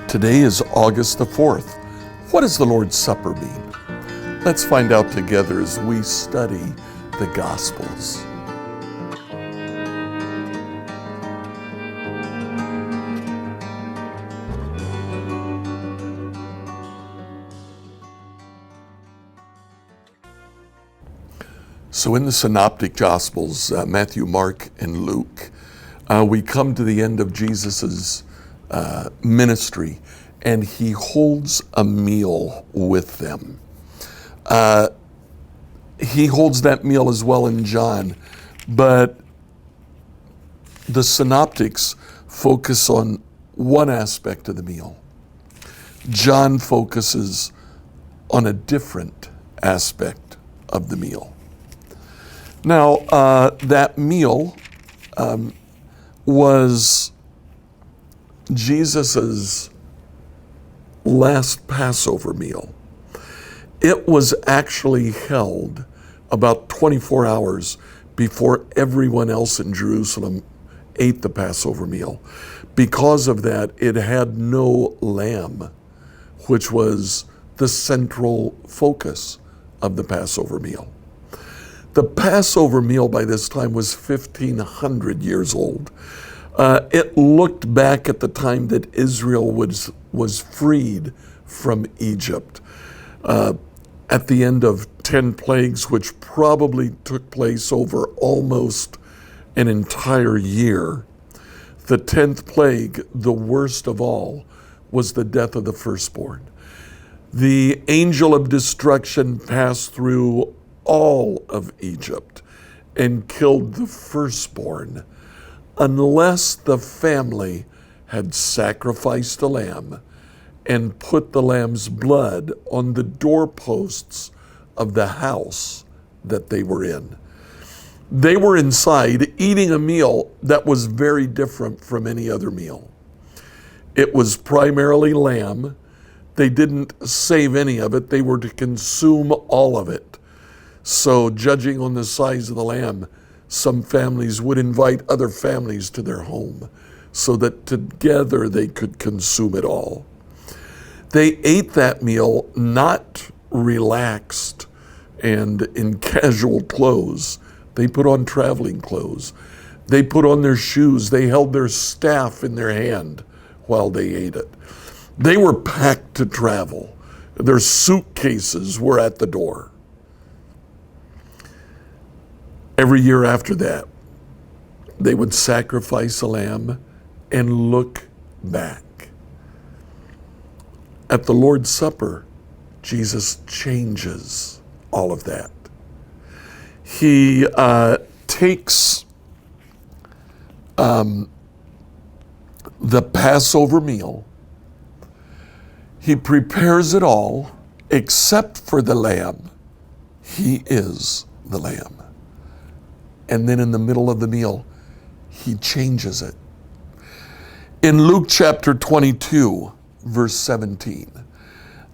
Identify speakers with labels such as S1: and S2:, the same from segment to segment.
S1: Today is August the 4th. What does the Lord's Supper mean? Let's find out together as we study the Gospels. So in the Synoptic Gospels, Matthew, Mark, and Luke, we come to the end of Jesus's ministry, and he holds a meal with them. He holds that meal as well in John, but the Synoptics focus on one aspect of the meal. John focuses on a different aspect of the meal. Now, that meal was Jesus's last Passover meal. It was actually held about 24 hours before everyone else in Jerusalem ate the Passover meal. Because of that, it had no lamb, which was the central focus of the Passover meal. The Passover meal by this time was 1,500 years old. It looked back at the time that Israel was freed from Egypt. At the end of 10 plagues, which probably took place over almost an entire year, the 10th plague, the worst of all, was the death of the firstborn. The angel of destruction passed through all of Egypt and killed the firstborn, unless the family had sacrificed a lamb and put the lamb's blood on the doorposts of the house that they were in. They were inside eating a meal that was very different from any other meal. It was primarily lamb. They didn't save any of it. They were to consume all of it. So, judging on the size of the lamb, some families would invite other families to their home so that together they could consume it all. They ate that meal not relaxed and in casual clothes. They put on traveling clothes. They put on their shoes. They held their staff in their hand while they ate it. They were packed to travel. Their suitcases were at the door. Every year after that, they would sacrifice a lamb and look back. At the Lord's Supper, Jesus changes all of that. He takes the Passover meal. He prepares it all except for the lamb. He is the lamb. And then in the middle of the meal, he changes it. In Luke chapter 22, verse 17,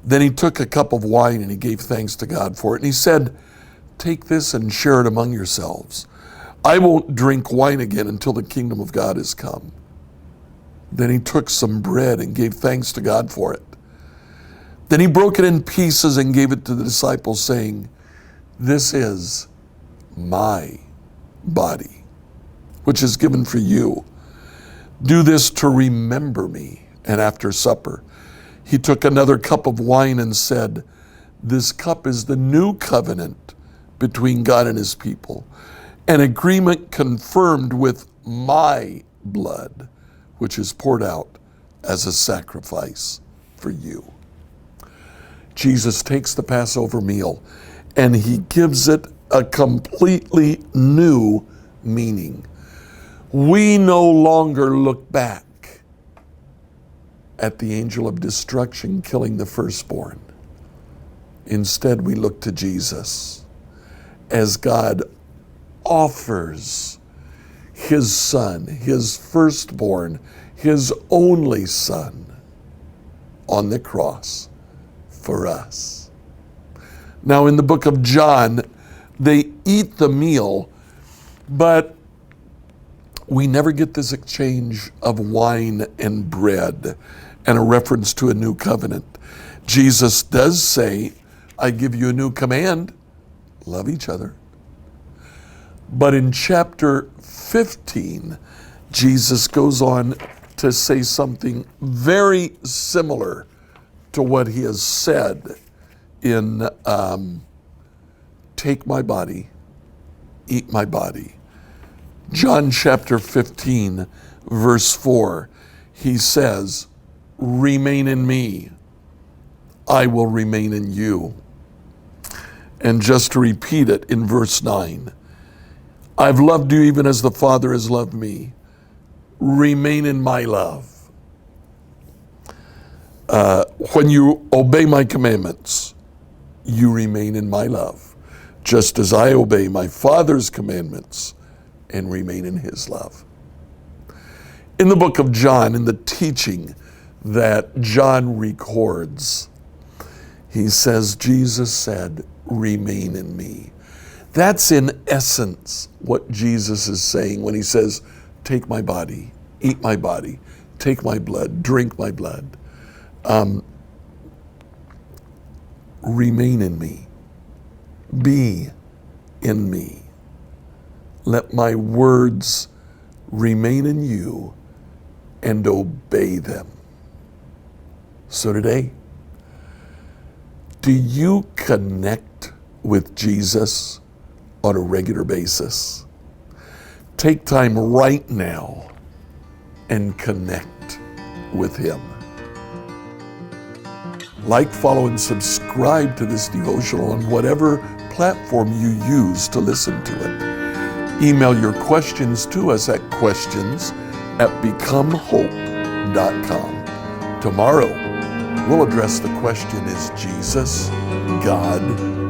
S1: then he took a cup of wine and he gave thanks to God for it. And he said, "Take this and share it among yourselves. I won't drink wine again until the kingdom of God has come." Then he took some bread and gave thanks to God for it. Then he broke it in pieces and gave it to the disciples, saying, "This is my body, which is given for you. Do this to remember me." And after supper, he took another cup of wine and said, "This cup is the new covenant between God and his people, an agreement confirmed with my blood, which is poured out as a sacrifice for you." Jesus takes the Passover meal and he gives it a completely new meaning. We no longer look back at the angel of destruction killing the firstborn. Instead, we look to Jesus as God offers his son, his firstborn, his only son on the cross for us. Now, in the book of John, they eat the meal But we never get this exchange of wine and bread and a reference to a new covenant. Jesus does say, I give you a new command, love each other. But in chapter 15, Jesus goes on to say something very similar to what he has said in take my body, eat my body. John chapter 15, verse 4, he says, remain in me, I will remain in you. And just to repeat it in verse 9, I've loved you even as the Father has loved me. Remain in my love. When you obey my commandments, you remain in my love, just as I obey my Father's commandments and remain in his love. In the book of John, in the teaching that John records, he says, Jesus said, remain in me. That's in essence what Jesus is saying when he says, take my body, eat my body, take my blood, drink my blood. Remain in me. Be in me. Let my words remain in you and obey them. So today, do you connect with Jesus on a regular basis? Take time right now and connect with him. Like, follow, and subscribe to this devotional on whatever platform you use to listen to it. Email your questions to us at questions@becomehope.com. Tomorrow, we'll address the question, is Jesus God?